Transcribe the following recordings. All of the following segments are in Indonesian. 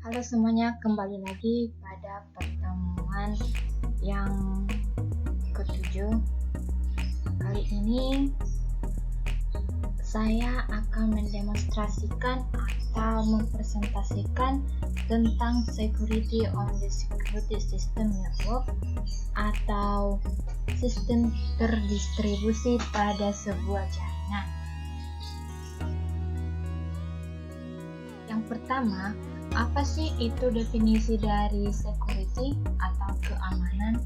Halo semuanya, kembali lagi pada pertemuan yang ketujuh. Kali ini saya akan mendemonstrasikan atau mempresentasikan tentang security on the security system network atau sistem terdistribusi pada sebuah jaringan. Yang pertama, apa sih itu definisi dari security atau keamanan?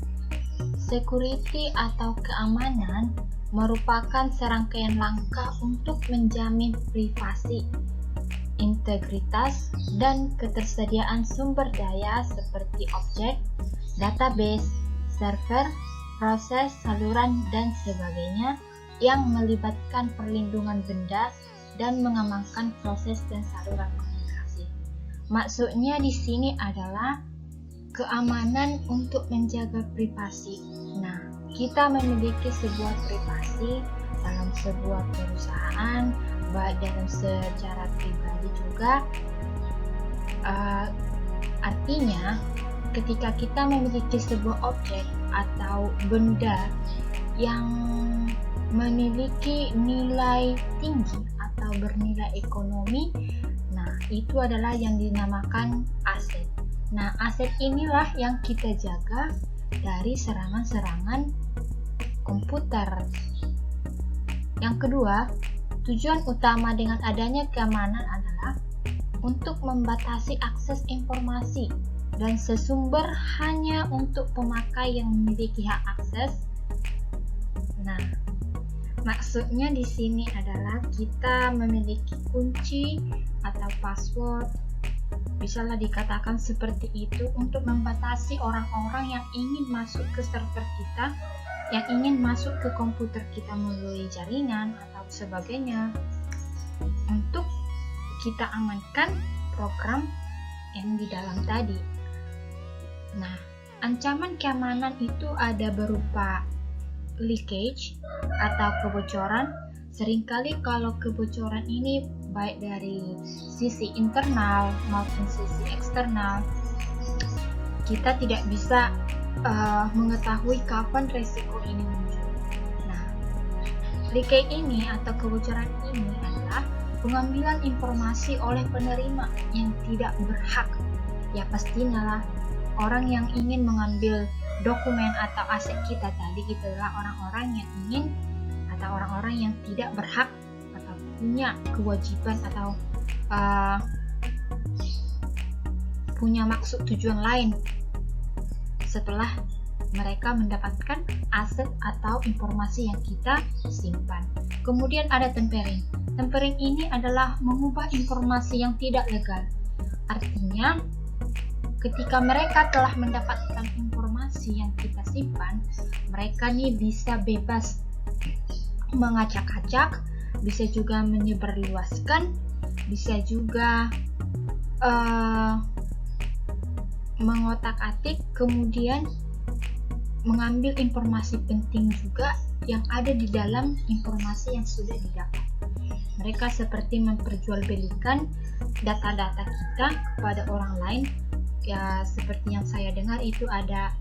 Security atau keamanan merupakan serangkaian langkah untuk menjamin privasi, integritas, dan ketersediaan sumber daya seperti objek, database, server, proses, saluran, dan sebagainya yang melibatkan perlindungan benda dan mengamankan proses dan saluran komunikasi. Maksudnya di sini adalah keamanan untuk menjaga privasi. Nah, kita memiliki sebuah privasi dalam sebuah perusahaan, baik dalam secara pribadi juga. Artinya, ketika kita memiliki sebuah objek atau benda yang memiliki nilai tinggi atau bernilai ekonomi, nah itu adalah yang dinamakan aset. Nah, aset inilah yang kita jaga dari serangan-serangan komputer. Yang kedua, tujuan utama dengan adanya keamanan adalah untuk membatasi akses informasi dan sesumber hanya untuk pemakai yang memiliki hak akses. Nah, maksudnya di sini adalah kita memiliki kunci atau password, bisalah dikatakan seperti itu, untuk membatasi orang-orang yang ingin masuk ke server kita, yang ingin masuk ke komputer kita melalui jaringan atau sebagainya, untuk kita amankan program yang di dalam tadi. Nah, ancaman keamanan itu ada berupa leakage atau kebocoran. Seringkali kalau kebocoran ini baik dari sisi internal maupun sisi eksternal, kita tidak bisa mengetahui kapan resiko ini muncul. Nah, leakage ini atau kebocoran ini adalah pengambilan informasi oleh penerima yang tidak berhak. Ya pastinya lah, orang yang ingin mengambil dokumen atau aset kita tadi itu adalah orang-orang yang ingin atau orang-orang yang tidak berhak atau punya kewajiban atau punya maksud tujuan lain setelah mereka mendapatkan aset atau informasi yang kita simpan. Kemudian ada tampering. Tampering ini adalah mengubah informasi yang tidak legal. Artinya, ketika mereka telah mendapatkan informasi yang kita simpan, mereka nih bisa bebas mengacak-acak, bisa juga menyebarluaskan, bisa juga mengotak-atik, kemudian mengambil informasi penting juga yang ada di dalam informasi yang sudah didapat. Mereka seperti memperjualbelikan data-data kita kepada orang lain. Ya, seperti yang saya dengar itu ada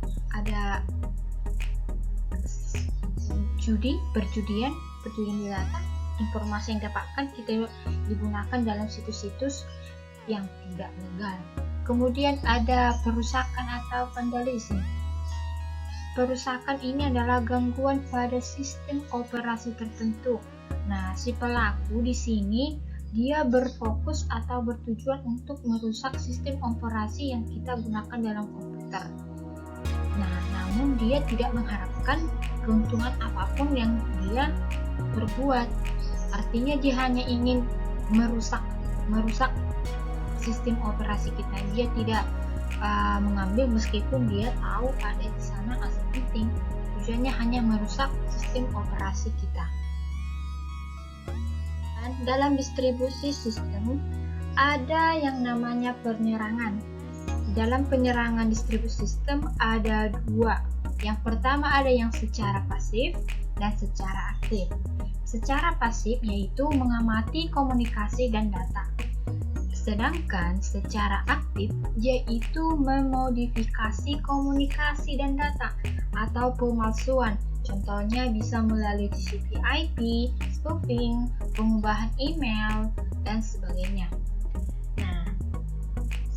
perjudian di data, informasi yang dapatkan kita digunakan dalam situs-situs yang tidak legal. Kemudian ada perusakan atau vandalisme. Perusakan ini adalah gangguan pada sistem operasi tertentu. Nah, si pelaku di sini dia berfokus atau bertujuan untuk merusak sistem operasi yang kita gunakan dalam komputer. Nah, namun dia tidak mengharapkan keuntungan apapun yang dia berbuat. Artinya dia hanya ingin merusak sistem operasi kita. Dia tidak mengambil meskipun dia tahu ada di sana aset penting. Tujuannya hanya merusak sistem operasi kita. Dan dalam distribusi sistem ada yang namanya penyerangan. Dalam penyerangan distribusi sistem ada dua. Yang pertama ada yang secara pasif dan secara aktif. Secara pasif yaitu mengamati komunikasi dan data. Sedangkan secara aktif yaitu memodifikasi komunikasi dan data atau pemalsuan. Contohnya bisa melalui TCP/IP, spoofing, pengubahan email, dan sebagainya. Nah,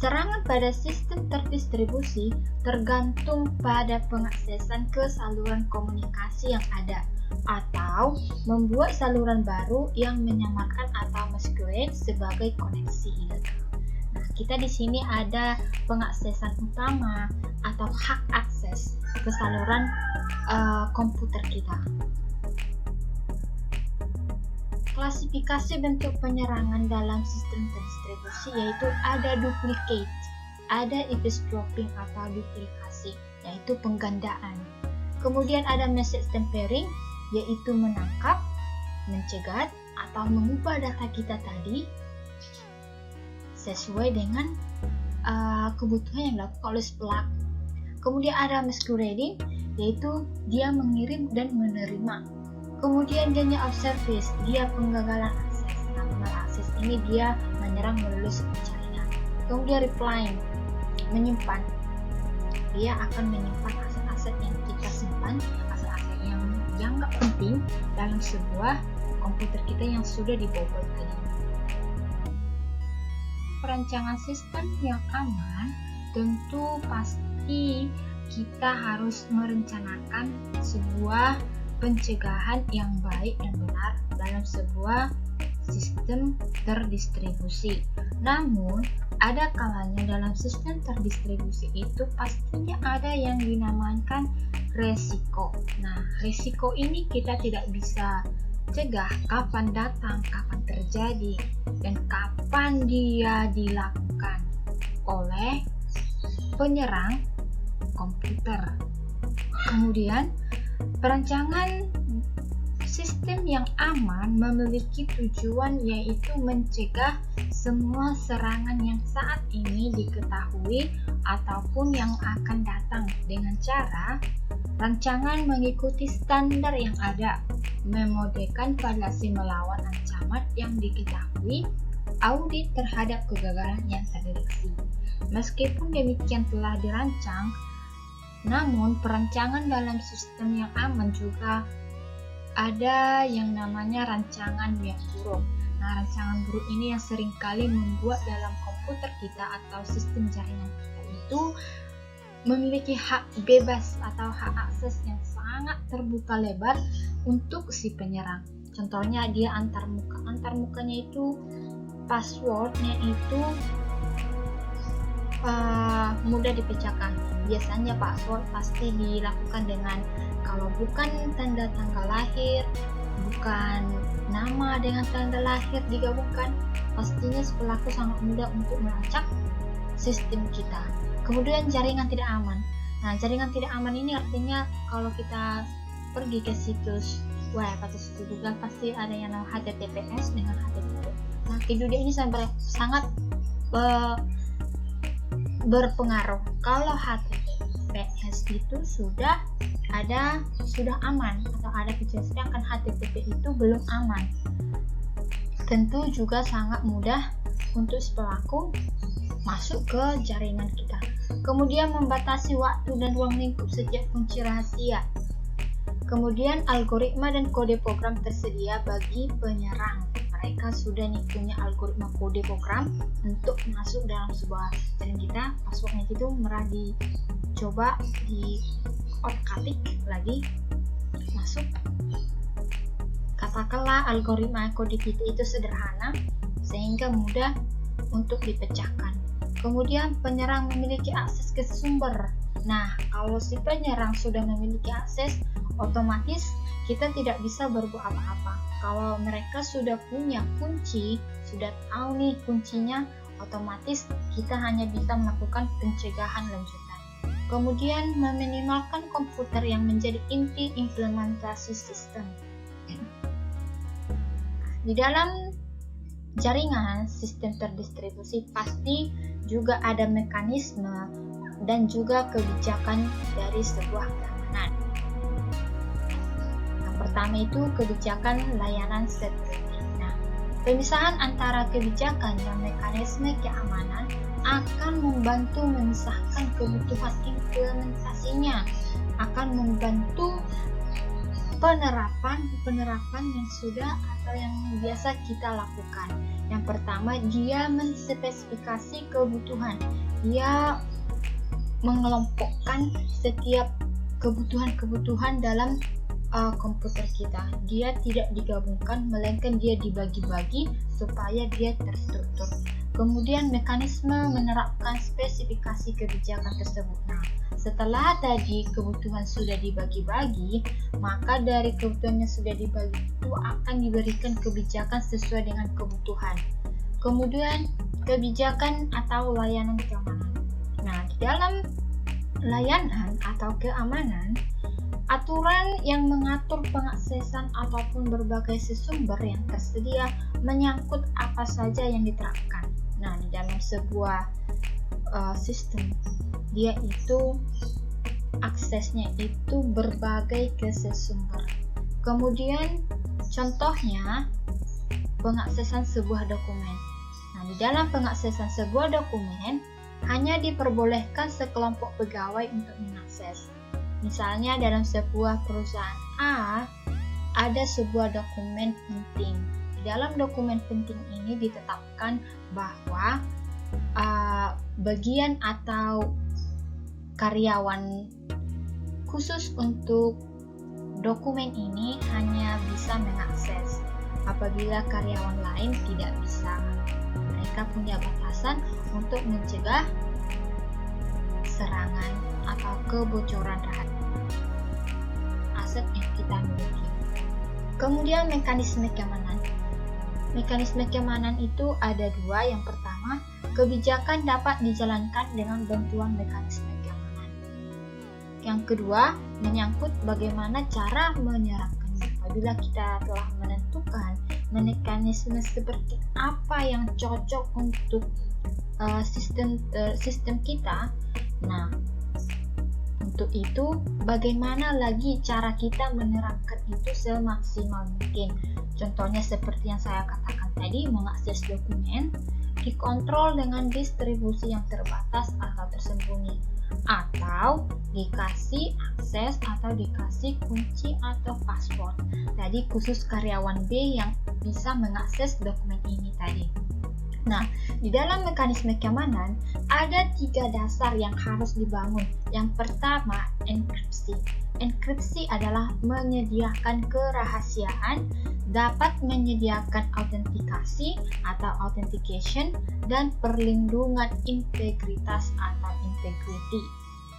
serangan pada sistem terdistribusi tergantung pada pengaksesan ke saluran komunikasi yang ada atau membuat saluran baru yang menyamarkan atau masquerade sebagai koneksi ilegal. Nah, kita di sini ada pengaksesan utama atau hak akses ke saluran komputer kita. Klasifikasi bentuk penyerangan dalam sistem terdistribusi yaitu ada duplicate, ada eavesdropping atau duplikasi, yaitu penggandaan. Kemudian ada message tampering, yaitu menangkap, mencegat, atau mengubah data kita tadi sesuai dengan kebutuhan yang dilakukan oleh pelaku. Kemudian ada masquerading, yaitu dia mengirim dan menerima. Kemudian denial of service, dia penggagalan akses. Nah, penggagalan akses ini dia menyerang melalui sebuah jaringan. Kemudian replying, menyimpan. Dia akan menyimpan aset-aset yang kita simpan, aset-aset yang nggak penting dalam sebuah komputer kita yang sudah dibobol tadi. Perancangan sistem yang aman tentu pasti kita harus merencanakan sebuah pencegahan yang baik dan benar dalam sebuah sistem terdistribusi. Namun, ada kalanya dalam sistem terdistribusi itu pastinya ada yang dinamakan resiko. Nah, resiko ini kita tidak bisa cegah kapan datang, kapan terjadi, dan kapan dia dilakukan oleh penyerang komputer. Kemudian, perancangan sistem yang aman memiliki tujuan yaitu mencegah semua serangan yang saat ini diketahui ataupun yang akan datang dengan cara rancangan mengikuti standar yang ada, memodekan validasi melawan ancaman yang diketahui, audit terhadap kegagalan yang terdeteksi. Meskipun demikian telah dirancang, namun perancangan dalam sistem yang aman juga ada yang namanya rancangan yang buruk. Nah, rancangan buruk ini yang seringkali membuat dalam komputer kita atau sistem jaringan kita itu memiliki hak bebas atau hak akses yang sangat terbuka lebar untuk si penyerang. Contohnya dia antarmuka. Antarmukanya itu passwordnya itu mudah dipecahkan. Biasanya password pasti dilakukan dengan kalau bukan tanda tanggal lahir, bukan nama dengan tanda lahir digabungkan, pastinya pelaku sangat mudah untuk melacak sistem kita. Kemudian jaringan tidak aman. Nah, jaringan tidak aman ini artinya kalau kita pergi ke situs web atau situs Google pasti ada yang namanya HTTPS dengan HTTP. Nah, kedua ini sangat berpengaruh. Kalau HTTPS itu sudah aman atau ada kejadian, sedangkan HTTP itu belum aman. Tentu juga sangat mudah untuk pelaku masuk ke jaringan kita. Kemudian membatasi waktu dan ruang lingkup setiap kunci rahasia. Kemudian algoritma dan kode program tersedia bagi penyerang. Mereka sudah punya algoritma kode program untuk masuk dalam sebuah jaringan kita. Passwordnya itu merah dicoba di otak-atik lagi masuk. Katakanlah algoritma kode kita itu sederhana sehingga mudah untuk dipecahkan. Kemudian penyerang memiliki akses ke sumber. Nah, kalau si penyerang sudah memiliki akses, otomatis kita tidak bisa berbuat apa-apa. Kalau mereka sudah punya kunci, sudah tahu nih kuncinya, otomatis kita hanya bisa melakukan pencegahan lanjutan. Kemudian meminimalkan komputer yang menjadi inti implementasi sistem. Di dalam jaringan sistem terdistribusi pasti juga ada mekanisme dan juga kebijakan dari sebuah keamanan. Yang pertama itu kebijakan layanan security. Nah, Pemisahan antara kebijakan dan mekanisme keamanan akan membantu memisahkan kebutuhan implementasinya, akan membantu penerapan yang sudah atau yang biasa kita lakukan. Yang pertama, dia menspesifikasi kebutuhan. Dia mengelompokkan setiap kebutuhan dalam komputer kita. Dia tidak digabungkan, melainkan dia dibagi-bagi supaya dia terstruktur. Kemudian mekanisme menerapkan spesifikasi kebijakan tersebut. Nah, setelah tadi kebutuhan sudah dibagi-bagi, maka dari kebutuhan yang sudah dibagi itu akan diberikan kebijakan sesuai dengan kebutuhan. Kemudian kebijakan atau layanan keamanan. Nah, di dalam layanan atau keamanan, aturan yang mengatur pengaksesan ataupun berbagai sumber yang tersedia menyangkut apa saja yang diterapkan. Nah, di dalam sebuah sistem, dia itu aksesnya itu berbagai ke sumber. Kemudian contohnya pengaksesan sebuah dokumen. Nah, di dalam pengaksesan sebuah dokumen hanya diperbolehkan sekelompok pegawai untuk mengakses. Misalnya dalam sebuah perusahaan A ada sebuah dokumen penting. Di dalam dokumen penting ini ditetapkan bahwa bagian atau karyawan khusus untuk dokumen ini hanya bisa mengakses. Apabila karyawan lain tidak bisa, mereka punya batasan untuk mencegah serangan atau kebocoran rahasia aset yang kita miliki. Kemudian mekanisme keamanan. Mekanisme keamanan itu ada dua. Yang pertama, kebijakan dapat dijalankan dengan bantuan mekanisme keamanan. Yang kedua, menyangkut bagaimana cara menyerapkannya. Apabila kita telah menentukan mekanisme seperti apa yang cocok untuk sistem kita, nah untuk itu bagaimana lagi cara kita menerapkan itu semaksimal mungkin. Contohnya seperti yang saya katakan tadi, mengakses dokumen dikontrol dengan distribusi yang terbatas atau tersembunyi, atau dikasih akses atau dikasih kunci atau password. Tadi khusus karyawan B yang bisa mengakses dokumen ini tadi. Nah, di dalam mekanisme keamanan ada 3 dasar yang harus dibangun. Yang pertama, enkripsi. Enkripsi adalah menyediakan kerahasiaan, dapat menyediakan autentikasi atau authentication, dan perlindungan integritas atau integrity.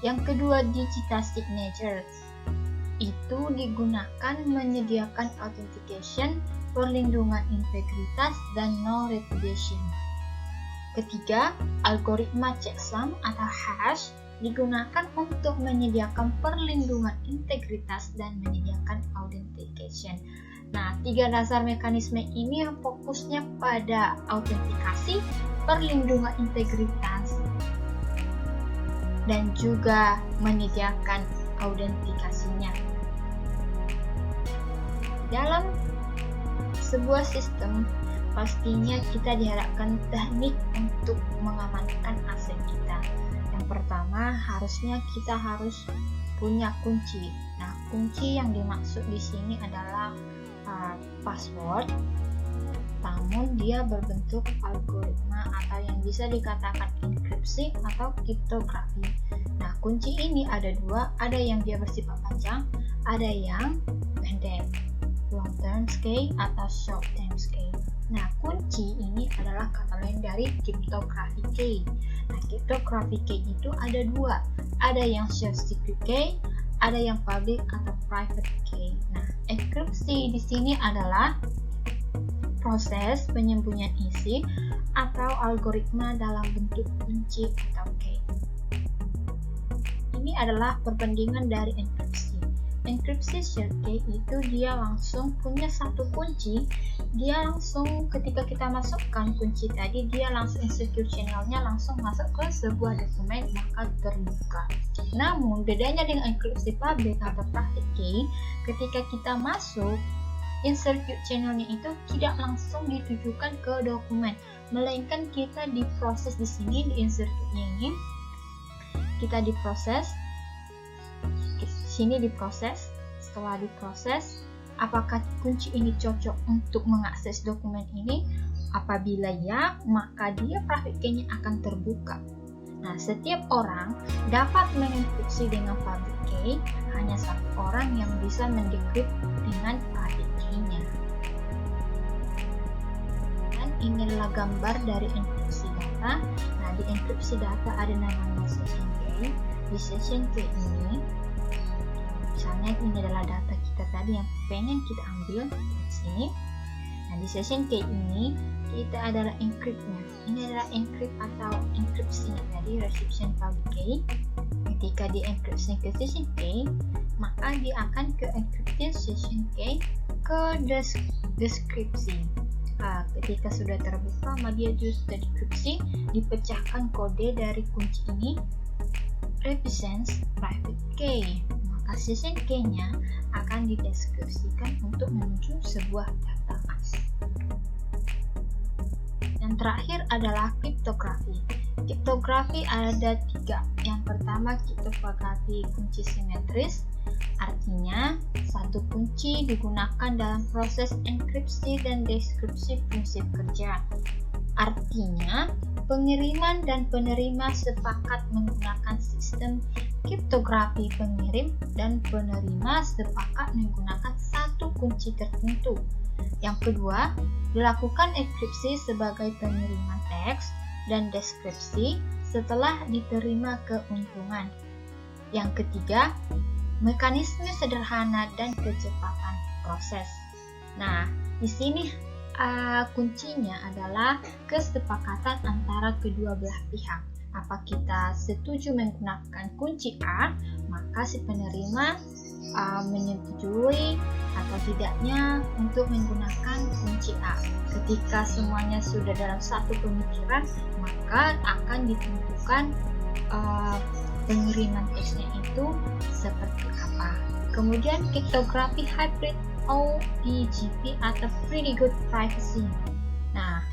Yang kedua, digital signature. Itu digunakan menyediakan authentication, perlindungan integritas, dan no repudiation. Ketiga, algoritma checksum atau hash digunakan untuk menyediakan perlindungan integritas dan menyediakan authentication. Nah, 3 dasar mekanisme ini fokusnya pada autentikasi, perlindungan integritas, dan juga menyediakan autentikasinya. Dalam sebuah sistem, pastinya kita diharapkan teknik untuk mengamankan aset kita. Yang pertama, harusnya kita harus punya kunci. Nah, kunci yang dimaksud di sini adalah password, namun dia berbentuk algoritma atau yang bisa dikatakan enkripsi atau kriptografi. Nah, kunci ini ada 2, ada yang dia bersifat panjang, ada yang pendek, long term key atau short term key. Nah, kunci ini adalah kata lain dari cryptographic key. Nah, cryptographic key itu ada 2, ada yang self secret key, ada yang public atau private key. Nah, enkripsi di sini adalah proses penyembunyian isi atau algoritma dalam bentuk kunci atau key. Ini adalah perbandingan dari enkripsi. Enkripsi short key itu dia langsung punya satu kunci, dia langsung ketika kita masukkan kunci tadi, dia langsung execute channelnya langsung masuk ke sebuah dokumen maka terbuka. Namun bedanya dengan enkripsi public atau private key, ketika kita masuk insert channelnya itu tidak langsung ditujukan ke dokumen, melainkan kita diproses di sini di insert-nya ini. Kita diproses, sini diproses. Setelah diproses, apakah kunci ini cocok untuk mengakses dokumen ini? Apabila ya, maka dia private key-nya akan terbuka. Nah, setiap orang dapat mengenkripsi dengan public key, hanya satu orang yang bisa mendekrypt dengan private key-nya. Dan inilah gambar dari enkripsi data. Nah, di enkripsi data ada namanya session key. Di session key ini, misalnya ini adalah data kita tadi yang pengen kita ambil di sini. Nah, di session key ini kita adalah encrypt-nya. Ini adalah encrypt atau enkripsinya tadi, reception public key. Ketika di enkripsi ke session key, maka dia akan ke encrypted session key ke deskripsi. Ketika sudah terbuka, maka dia juga dekripsi, dipecahkan kode dari kunci ini represents private key. Maka session key-nya akan dideskripsikan untuk menuju sebuah database. Yang terakhir adalah kriptografi. Kriptografi ada 3. Yang pertama, kriptografi kunci simetris. Artinya, satu kunci digunakan dalam proses enkripsi dan deskripsi prinsip kerja. Artinya, pengiriman dan penerima sepakat menggunakan sistem kriptografi. Pengirim dan penerima sepakat menggunakan satu kunci tertentu. Yang kedua, dilakukan enkripsi sebagai pengiriman teks dan deskripsi setelah diterima keuntungan. Yang ketiga, mekanisme sederhana dan kecepatan proses. Nah, di sini kuncinya adalah kesepakatan antara kedua belah pihak. Apa kita setuju menggunakan kunci A, maka si penerima menyetujui atau tidaknya untuk menggunakan kunci A. Ketika semuanya sudah dalam satu pemikiran, maka akan ditentukan pengiriman teksnya itu seperti apa. Kemudian kriptografi hybrid OPGP atau Pretty Good Privacy. Nah,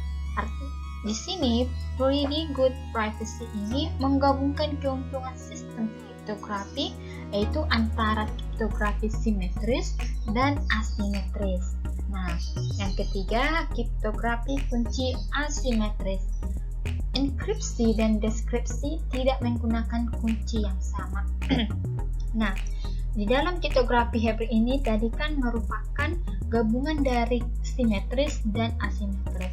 di sini Pretty Good Privacy ini menggabungkan keuntungan sistem kriptografi, yaitu antara kriptografi simetris dan asimetris. Nah, yang ketiga, kriptografi kunci asimetris. Enkripsi dan deskripsi tidak menggunakan kunci yang sama. Nah, di dalam kriptografi hybrid ini tadi kan merupakan gabungan dari simetris dan asimetris.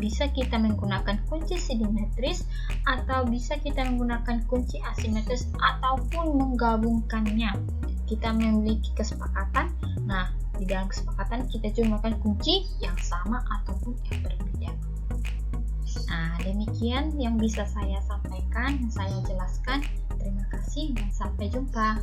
Bisa kita menggunakan kunci simetris atau bisa kita menggunakan kunci asimetris ataupun menggabungkannya. Kita memiliki kesepakatan. Nah, di dalam kesepakatan kita juga menggunakan kunci yang sama ataupun yang berbeda. Nah, demikian yang bisa saya sampaikan, yang saya jelaskan. Terima kasih dan sampai jumpa.